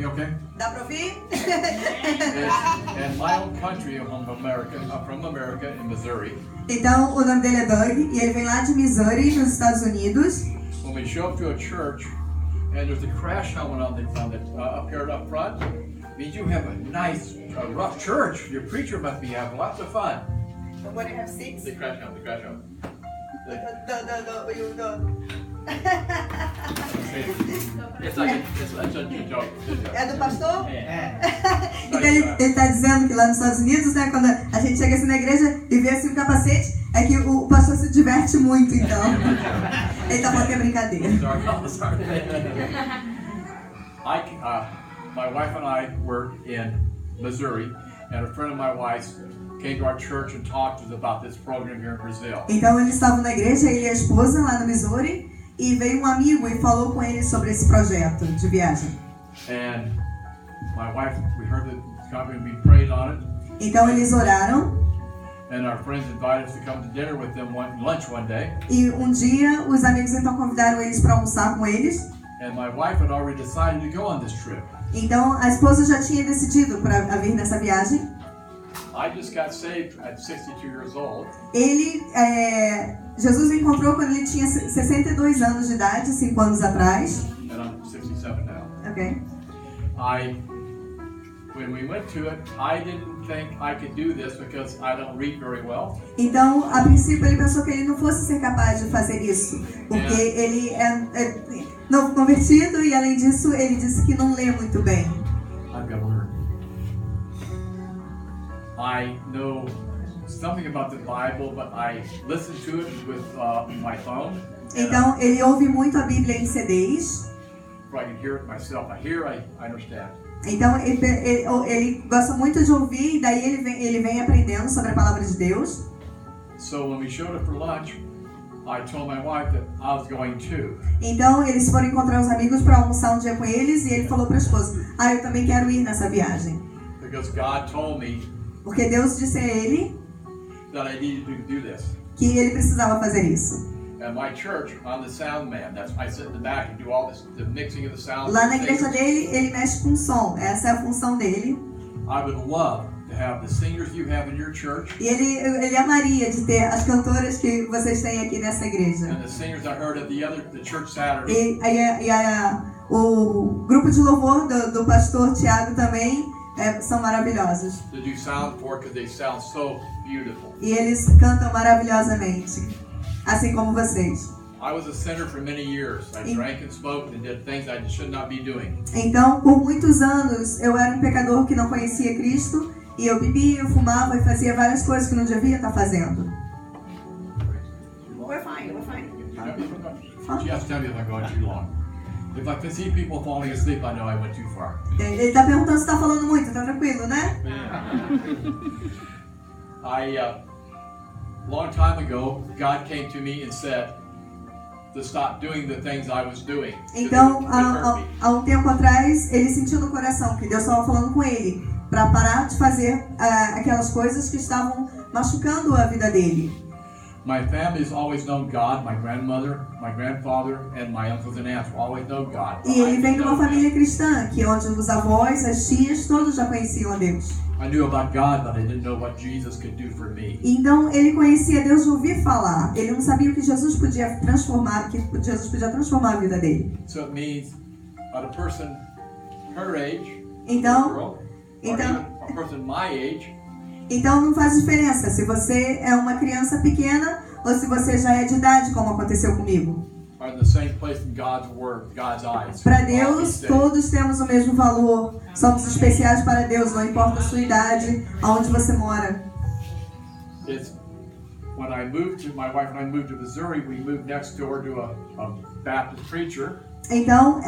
me okay? Dá pra ouvir? In my own country, I'm from America, in Missouri. Então, o nome dele é Doug e ele vem lá de Missouri, nos Estados Unidos. When we show up to a church and there's a crash helmet up here up front, means you have a nice, rough church. Your preacher must be having lots of fun. What do you have, 6? The crash helmet. It's a joke. É do pastor? É. Então ele tá dizendo que lá nos Estados Unidos, né, quando a gente chega assim na igreja e vê assim um capacete, é que o pastor se diverte muito, então. Ele tá falando que é brincadeira. Sorry. My wife and I were in Missouri, and a friend of my wife's came to our church and talked to us about this program here in Brazil. Então eles estavam na igreja, ele e a esposa lá no Missouri, e veio um amigo e falou com ele sobre esse projeto de viagem. And my wife, we heard that it's coming, we prayed on it. Então eles oraram. And our friends invited us to come to dinner with them lunch one day. E um dia os amigos então convidaram eles para almoçar com eles. And my wife had already decided to go on this trip. Então a esposa já tinha decidido para vir nessa viagem. I just got saved at 62 years old. Jesus o encontrou quando ele tinha 62 anos de idade, 5 anos atrás. And I'm 67 now. Okay. When we went to it, I didn't think I could do this because I don't read very well. Então, a princípio, ele pensou que ele não fosse ser capaz de fazer isso, porque ele é novo convertido e, além disso, ele disse que não lê muito bem. I've got to learn. I know something about the Bible, but I listen to it with my phone. Então, ele ouve muito a Bíblia em CDs. I can hear it myself. I hear, I understand. Então, ele gosta muito de ouvir e daí ele vem aprendendo sobre a palavra de Deus. So when we showed up for lunch, I told my wife that I was going too. Então, eles foram encontrar os amigos para almoçar um dia com eles e ele falou para a esposa: eu também quero ir nessa viagem. Because God told me Porque Deus disse a ele that I needed to do this. Que ele precisava fazer isso. At my church, I'm the sound man. I sit in the back and do all this, the mixing of the sound. Lá na igreja dele, ele mexe com som. Essa é a função dele. I would love to have the singers you have in your church. E ele amaria de ter as cantoras que vocês têm aqui nessa igreja. And the singers I heard at the church Saturday. O grupo de louvor do pastor Tiago também são maravilhosos. To do sound for because they sound so beautiful. E eles cantam maravilhosamente. Assim como vocês. I was a sinner for many years. I drank and smoked and did things I should not be doing. Então, por muitos anos, eu era um pecador que não conhecia Cristo e eu bebia, eu fumava e fazia várias coisas que não devia estar fazendo. We're fine. You have to tell me if I'm going too long. If I can see people falling asleep, I know I went too far. Ele está perguntando se está falando muito, tá tranquilo, né? Long time ago, God came to me and said to stop doing the things I was doing. Então, há um tempo atrás, ele sentiu no coração que Deus estava falando com ele para parar de fazer aquelas coisas que estavam machucando a vida dele. My family has always known God. My grandmother, my grandfather, and my uncles and aunts always know God. E ele vem de uma família cristã, que onde os avós, as tias, todos já conheciam a Deus. I knew about God, but I didn't know what Jesus could do for me. Então ele conhecia Deus de ouvir falar. Ele não sabia o que Jesus podia transformar, a vida dele. So it means a person her age, então, a person my age. Então não faz diferença se você é uma criança pequena ou se você já é de idade, como aconteceu comigo. Para Deus, todos temos o mesmo valor. Somos especiais para Deus, não importa a sua idade, aonde você mora. When my wife and I moved to Missouri, we moved next door to a Baptist preacher. Então,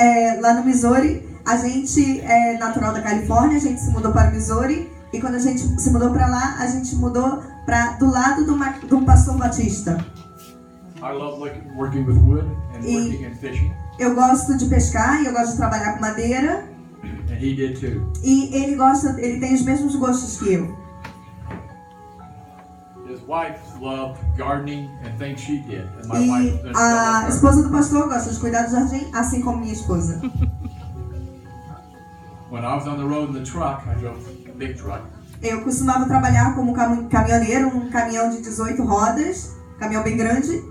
lá no Missouri, a gente é natural da Califórnia, a gente se mudou para Missouri. E quando a gente se mudou para lá, a gente mudou para do lado de um pastor batista. I love working with wood and working and fishing. Eu gosto de pescar e eu gosto de trabalhar com madeira. And he did too. E ele tem os mesmos gostos que eu. His wife loved gardening and things she did. And my e wife a esposa do pastor gosta de cuidar do jardim, assim como minha esposa. When I was on the road in the truck, I drove a big truck. Eu costumava trabalhar como caminhoneiro, um caminhão de 18 rodas, caminhão bem grande.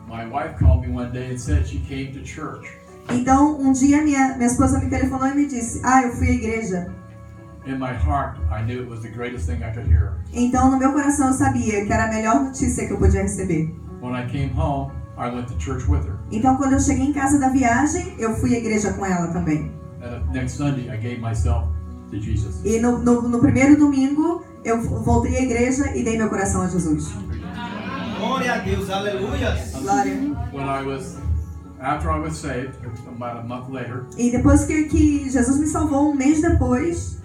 My wife called me one day and said she came to church. Então, um dia minha esposa me telefonou e me disse: eu fui à igreja. In my heart, I knew it was the greatest thing I could hear. Então, no meu coração eu sabia que era a melhor notícia que eu podia receber. When I came home, I went to church with her. Então, quando eu cheguei em casa da viagem, eu fui à igreja com ela também. And next Sunday, I gave myself to Jesus. E no primeiro domingo, eu voltei à igreja e dei meu coração a Jesus. Glória a Deus, aleluia. Glória. After I was saved, about a month later, E depois que Jesus me salvou, um mês depois,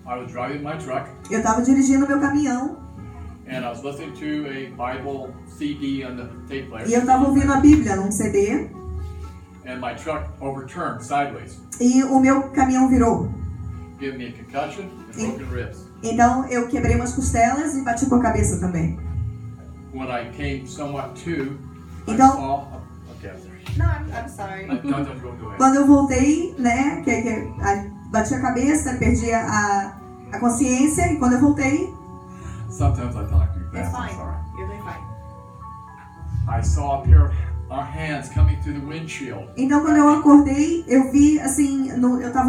I was driving my truck eu estava dirigindo meu caminhão and I was listening to a Bible CD on the tape player. e eu estava ouvindo a Bíblia num CD And my truck overturned sideways, e o meu caminhão virou. giving me a concussion and broken ribs. Então eu quebrei umas costelas e bati com a cabeça também. When I came somewhat to, I Então- saw. Okay, I'm sorry. Não, I'm sorry. No, go ahead. Quando eu voltei, né, bati a cabeça, perdi a consciência, e quando eu voltei, Sometimes I talk too fast. I'm sorry. You're doing fine. I saw a pair of our hands coming through the windshield. Então quando eu acordei, eu vi assim, eu tava